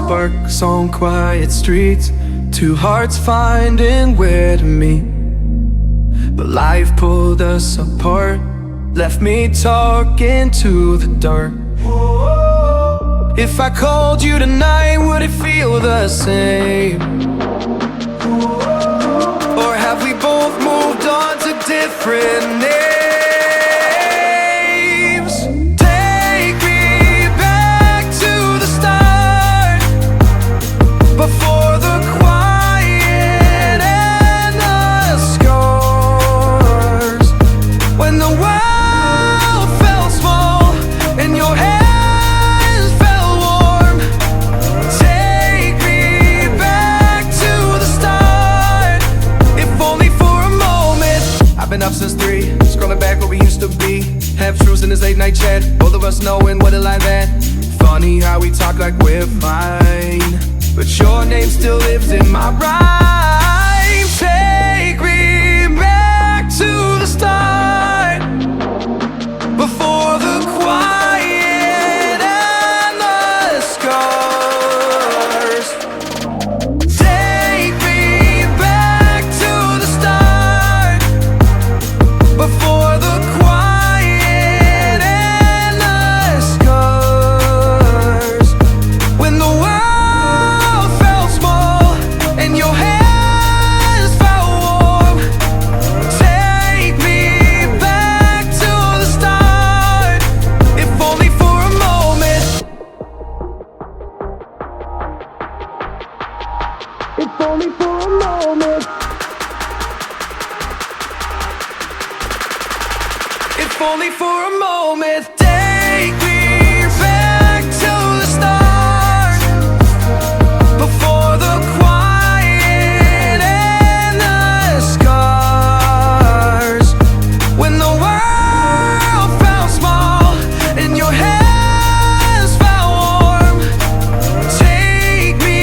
sparks on quiet streets, two hearts finding where to meet. But life pulled us apart, left me talking to the dark. If I called you tonight, would it feel the same? Or have we both moved on to different names? Take me back to the start, before the quiet and the scars. When the world felt small and your hands felt warm. Take me back to the start, if only for a moment. I've been up since 3, scrolling back where we used to be. Half truths in this late night chat, both of us knowing what a lie that. Funny how we talk like we're fine, but your name still lives in my rhyme. Take me back to the start, before the quiet and the scars. Take me back to the start, before the quiet and the scars. When the world felt small and your hands felt warm. Take me back to the start, if only for a moment. If only for a moment. If only for a moment. Take me back to the start, before the quiet and the scars. When the world felt small and your hands felt warm. Take me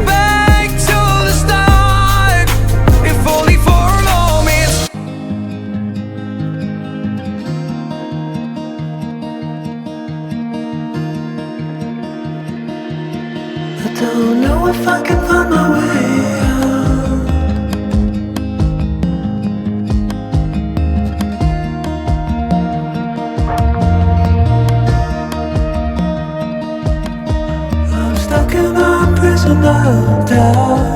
back to the start, if only for a moment. I don't know if I can find my way out. I'm stuck in a prison of doubt.